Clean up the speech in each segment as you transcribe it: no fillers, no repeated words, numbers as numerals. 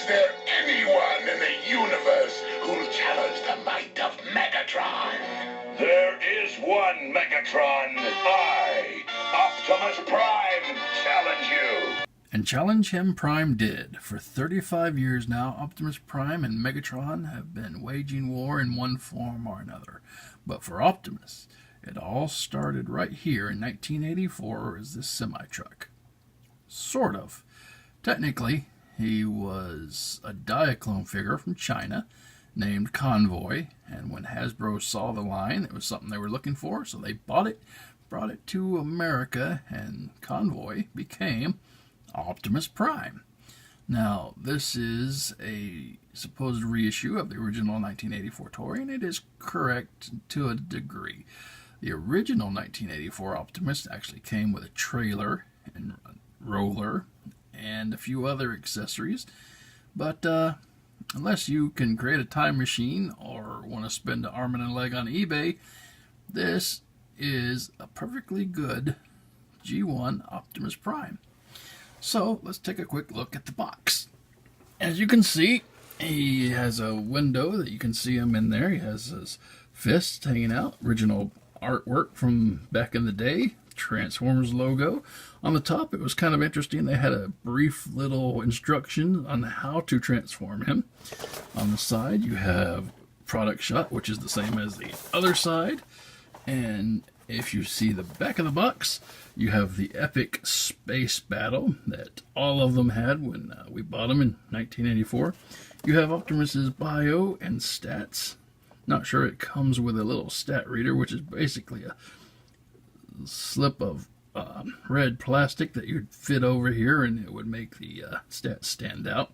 there anyone in the universe who'll challenge the might of Megatron? There is one Megatron. I, Optimus Prime, challenge you. And challenge him Prime did. For 35 years now, Optimus Prime and Megatron have been waging war in one form or another. But for Optimus, it all started right here in 1984 as this semi-truck. Sort of. Technically, he was a Diaclone figure from China named Convoy, and when Hasbro saw the line, it was something they were looking for, so they bought it, brought it to America, and Convoy became Optimus Prime. Now, this is a supposed reissue of the original 1984 toy, and it is correct to a degree. The original 1984 Optimus actually came with a trailer and roller and a few other accessories, but unless you can create a time machine or want to spend an arm and a leg on eBay, this is a perfectly good G1 Optimus Prime. So let's take a quick look at the box. As you can see, he has a window that you can see him in there. He has his fists hanging out, original artwork from back in the day, Transformers logo. On the top, it was kind of interesting. They had a brief little instruction on how to transform him. On the side, you have product shot, which is the same as the other side. And if you see the back of the box, you have the epic space battle that all of them had when we bought them in 1984. You have Optimus's bio and stats. Not sure it comes with a little stat reader, which is basically a slip of red plastic that you'd fit over here and it would make the stats stand out.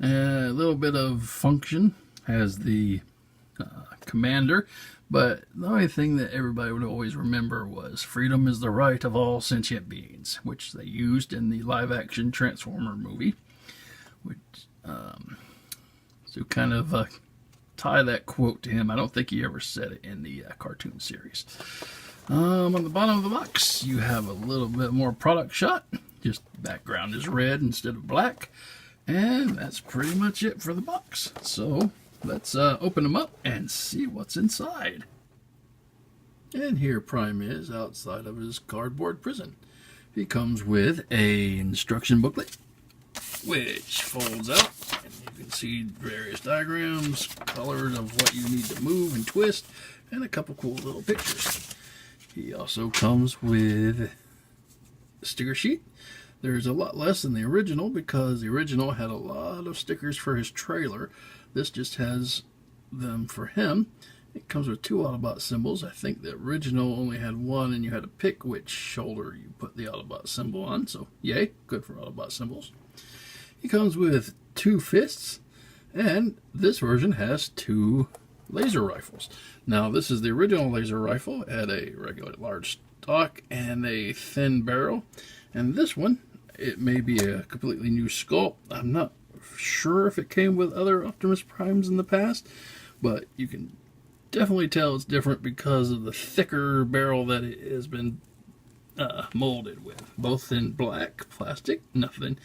A little bit of function has the commander, but the only thing that everybody would always remember was freedom is the right of all sentient beings, which they used in the live-action Transformer movie. Which, so kind of tie that quote to him. I don't think he ever said it in the cartoon series. On the bottom of the box, you have a little bit more product shot. Just the background is red instead of black. And that's pretty much it for the box. So let's open them up and see what's inside. And here Prime is outside of his cardboard prison. He comes with a instruction booklet, which folds out. And you can see various diagrams, colors of what you need to move and twist, and a couple cool little pictures. He also comes with a sticker sheet. There's a lot less than the original because the original had a lot of stickers for his trailer. This just has them for him. It comes with 2 Autobot symbols. I think the original only had 1 and you had to pick which shoulder you put the Autobot symbol on. So yay, good for Autobot symbols. He comes with 2 fists, and this version has 2 laser rifles. Now this is the original laser rifle. It had a regular large stock and a thin barrel. And this one, it may be a completely new sculpt. I'm not sure if it came with other Optimus Primes in the past, but you can definitely tell it's different because of the thicker barrel that it has been molded with. Both in black plastic, nothing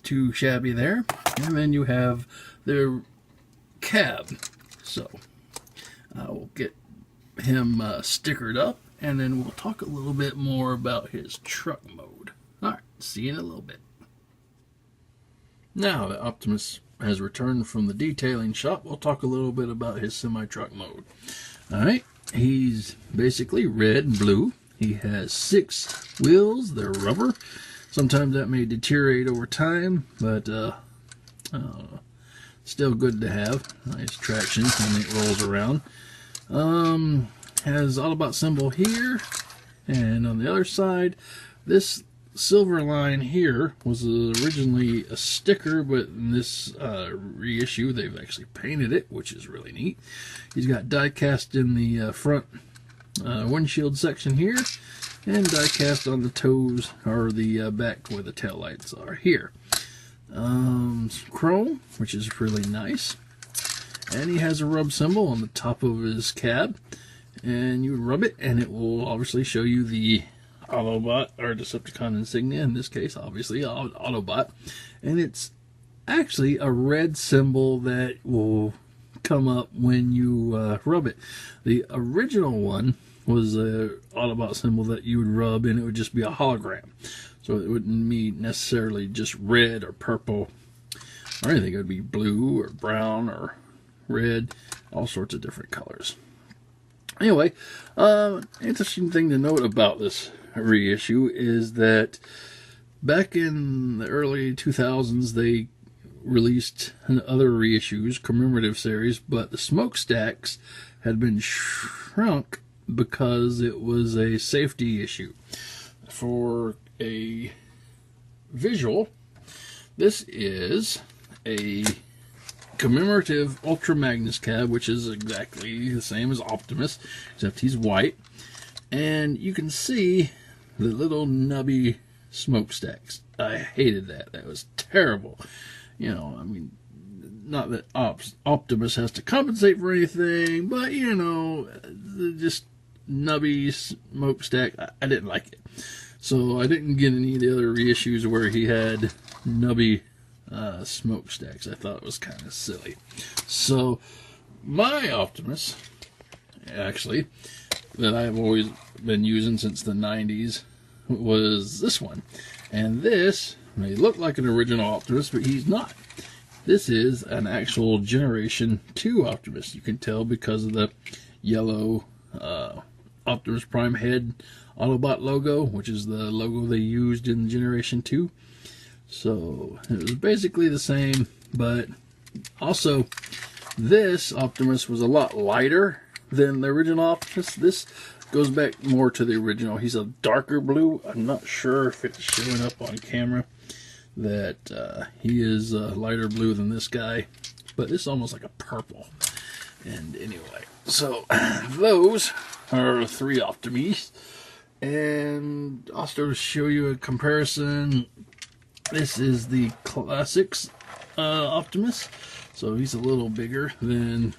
too shabby there. And then you have the cab. So I will get him stickered up, and then we'll talk a little bit more about his truck mode. Alright, see you in a little bit. Now that Optimus has returned from the detailing shop, we'll talk a little bit about his semi-truck mode. Alright, he's basically red and blue. He has 6 wheels. They're rubber. Sometimes that may deteriorate over time, but still good to have. Nice traction when it rolls around. Has Autobot symbol here, and on the other side, this silver line here was originally a sticker, but in this reissue they've actually painted it, which is really neat. He's got die cast in the front windshield section here, and die cast on the toes, or the back where the tail lights are here. Chrome, which is really nice. And he has a rub symbol on the top of his cab, and you rub it and it will obviously show you the Autobot or Decepticon insignia, in this case obviously Autobot, and it's actually a red symbol that will come up when you rub it. The original one was a Autobot symbol that you would rub, and it would just be a hologram. So it wouldn't be necessarily just red or purple or anything. It would be blue or brown or red, all sorts of different colors. Anyway, interesting thing to note about this reissue is that back in the early 2000s, they released other reissues, commemorative series, but the smokestacks had been shrunk because it was a safety issue. For a visual, this is a commemorative Ultra Magnus cab, which is exactly the same as Optimus, except he's white. And you can see the little nubby smokestacks. I hated that. That was terrible. You know, I mean, not that Optimus has to compensate for anything, but, you know, just nubby smokestack, I didn't like it. So I didn't get any of the other reissues where he had nubby smokestacks. I thought it was kind of silly. So my Optimus, actually, that I've always been using since the 90s was this one. And this may look like an original Optimus, but he's not. This is an actual Generation 2 Optimus. You can tell because of the yellow Optimus Prime head Autobot logo, which is the logo they used in Generation 2. So it was basically the same, but also this Optimus was a lot lighter than the original Optimus. This goes back more to the original. He's a darker blue. I'm not sure if it's showing up on camera that he is lighter blue than this guy, but it's almost like a purple. And anyway, so those are 3 Optimus. And also to show you a comparison, this is the Classics Optimus. So he's a little bigger than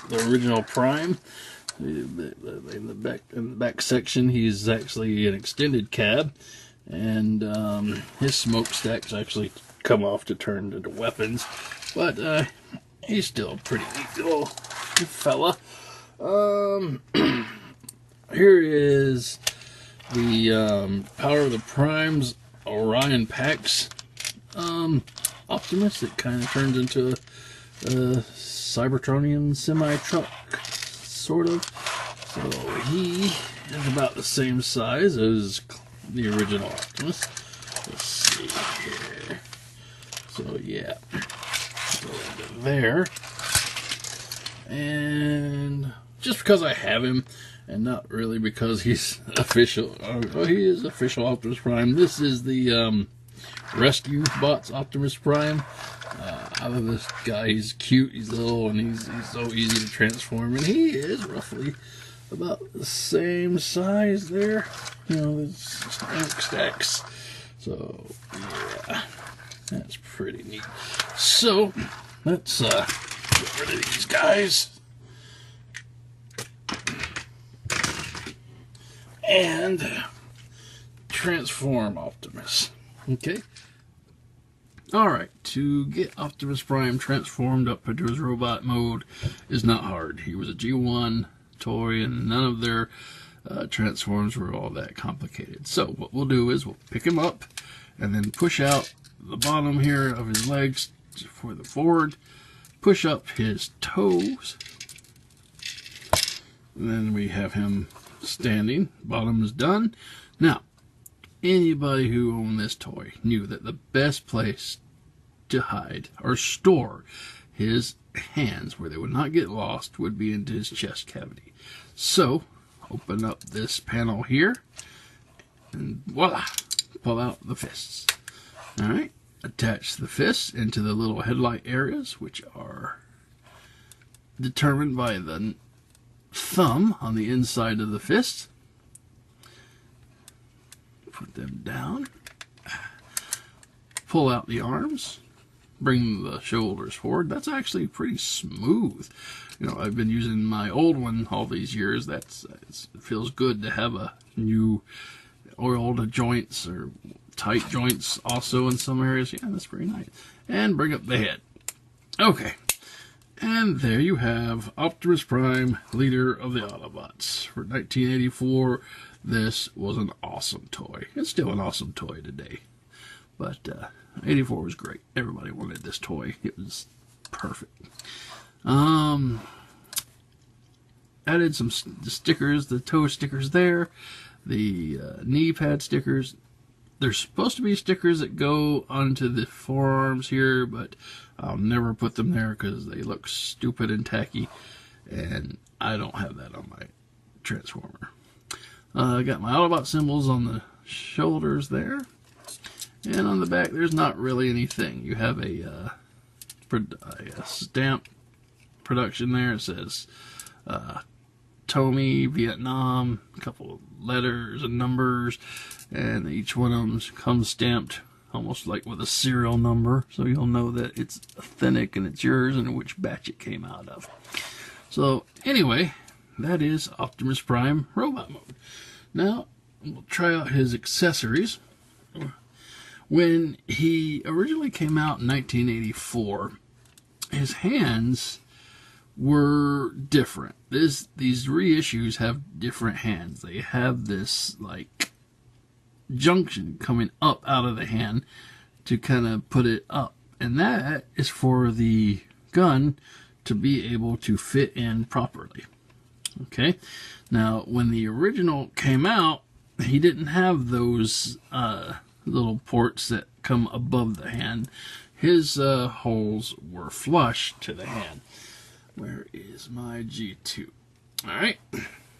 the original Prime. In the back section, he's actually an extended cab, and his smokestacks actually come off to turn into weapons. But he's still a pretty neat little fella. Here is the Power of the Primes Orion Pax Optimus. It kind of turns into a Cybertronian semi-truck, sort of. So he is about the same size as the original Optimus. Let's see here. So yeah, go into there. And just because I have him, and not really because he's official, he is official Optimus Prime. This is the Rescue Bots Optimus Prime. I love this guy. He's cute, he's little, and he's so easy to transform. And he is roughly about the same size there. You know, the smokestacks. So, yeah, that's pretty neat. So, let's get rid of these guys. And transform Optimus. Okay? Alright, to get Optimus Prime transformed up into his robot mode is not hard. He was a G1 toy, and none of their transforms were all that complicated. So what we'll do is we'll pick him up and then push out the bottom here of his legs for the forward, push up his toes, and then we have him standing. Bottom is done. Now, anybody who owned this toy knew that the best place to hide or store his hands where they would not get lost would be into his chest cavity. So, open up this panel here, and voila, pull out the fists. Alright, attach the fists into the little headlight areas, which are determined by the thumb on the inside of the fist. Put them down. Pull out the arms. Bring the shoulders forward. That's actually pretty smooth. You know, I've been using my old one all these years. It feels good to have a new oiled joints or tight joints also in some areas. Yeah, that's pretty nice. And bring up the head. Okay. And there you have Optimus Prime, leader of the Autobots. For 1984, this was an awesome toy. It's still an awesome toy today. But 84 was great. Everybody wanted this toy. It was perfect. Added some stickers, the toe stickers there, the knee pad stickers. There's supposed to be stickers that go onto the forearms here, but I'll never put them there because they look stupid and tacky, and I don't have that on my Transformer. I got my Autobot symbols on the shoulders there, and on the back there's not really anything. You have a stamp production there. It says Tommy, Vietnam, a couple of letters and numbers, and each one of them comes stamped almost like with a serial number, so you'll know that it's authentic and it's yours and which batch it came out of. So anyway, that is Optimus Prime robot mode. Now we'll try out his accessories. When he originally came out in 1984, his hands were different. These reissues have different hands. They have this like junction coming up out of the hand to kind of put it up, and that is for the gun to be able to fit in properly. Okay, now when the original came out, he didn't have those little ports that come above the hand. His holes were flush to the hand. Where is my G2? Alright,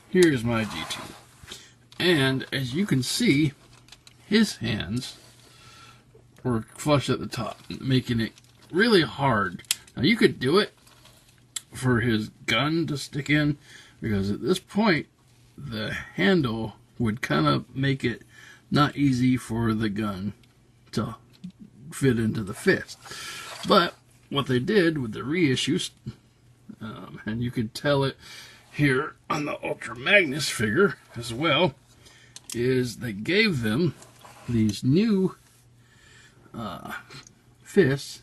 here's my G2. And as you can see, his hands were flush at the top, making it really hard. Now you could do it for his gun to stick in, because at this point, the handle would kind of make it not easy for the gun to fit into the fist. But what they did with the reissues, and you can tell it here on the Ultra Magnus figure as well, is they gave them these new fists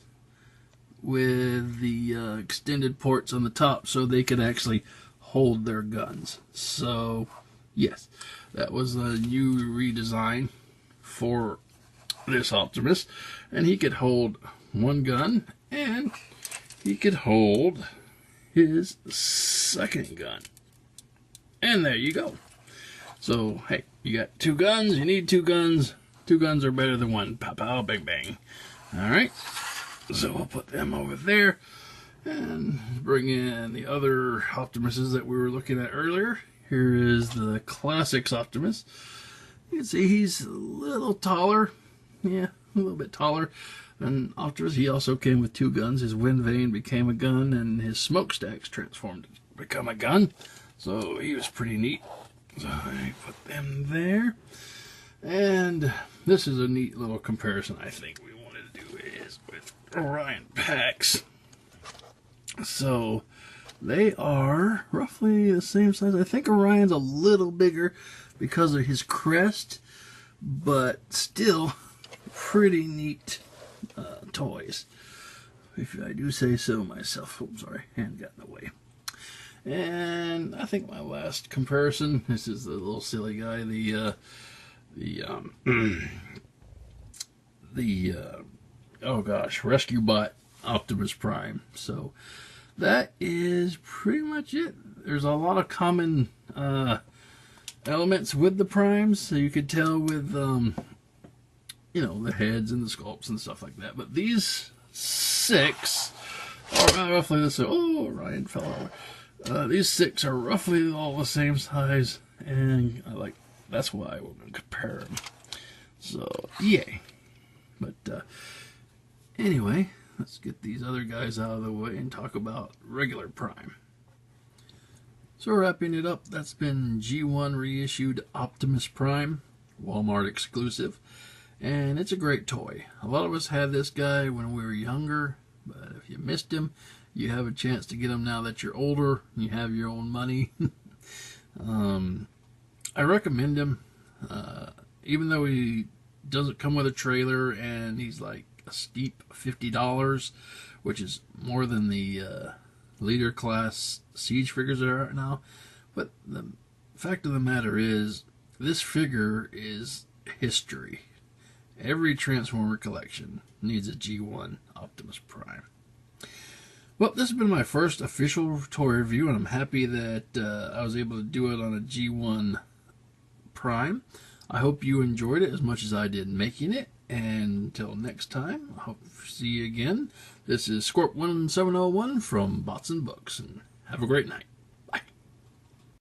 with the extended ports on the top so they could actually hold their guns. So yes, that was a new redesign for this Optimus, and he could hold one gun and he could hold his second gun. And there you go. So, hey, you got two guns, you need two guns. Two guns are better than one. Pow, pow, bang, bang. Alright, so we'll put them over there and bring in the other Optimuses that we were looking at earlier. Here is the Classics Optimus. You can see he's a little taller. Yeah, a little bit taller than Optimus. He also came with two guns. His wind vane became a gun, and his smokestacks transformed to become a gun. So he was pretty neat. So I put them there. And this is a neat little comparison I think we wanted to do is with Orion Pax. So they are roughly the same size. I think Orion's a little bigger because of his crest, but still pretty neat toys, if I do say so myself. Oh, sorry, hand got in the way. And I think my last comparison, this is the little silly guy, oh gosh, Rescue Bot Optimus Prime. So that is pretty much it. There's a lot of common elements with the primes, so you could tell with you know, the heads and the sculpts and stuff like that. But these six are roughly the same. Oh, Ryan fell over. These six are roughly all the same size, and that's why we're going to compare them. So, yay. But anyway, let's get these other guys out of the way and talk about regular Prime. So wrapping it up, that's been G1 reissued Optimus Prime, Walmart exclusive, and it's a great toy. A lot of us had this guy when we were younger, but if you missed him, you have a chance to get him now that you're older and you have your own money. I recommend him, even though he doesn't come with a trailer, and he's like a steep $50, which is more than the leader class siege figures that are out now. But the fact of the matter is, this figure is history. Every Transformer collection needs a G1 Optimus Prime. Well, this has been my first official toy review, and I'm happy that I was able to do it on a G1 Prime. I hope you enjoyed it as much as I did making it. And until next time, I hope to see you again. This is Scorp 1701 from Bots and Books, and have a great night.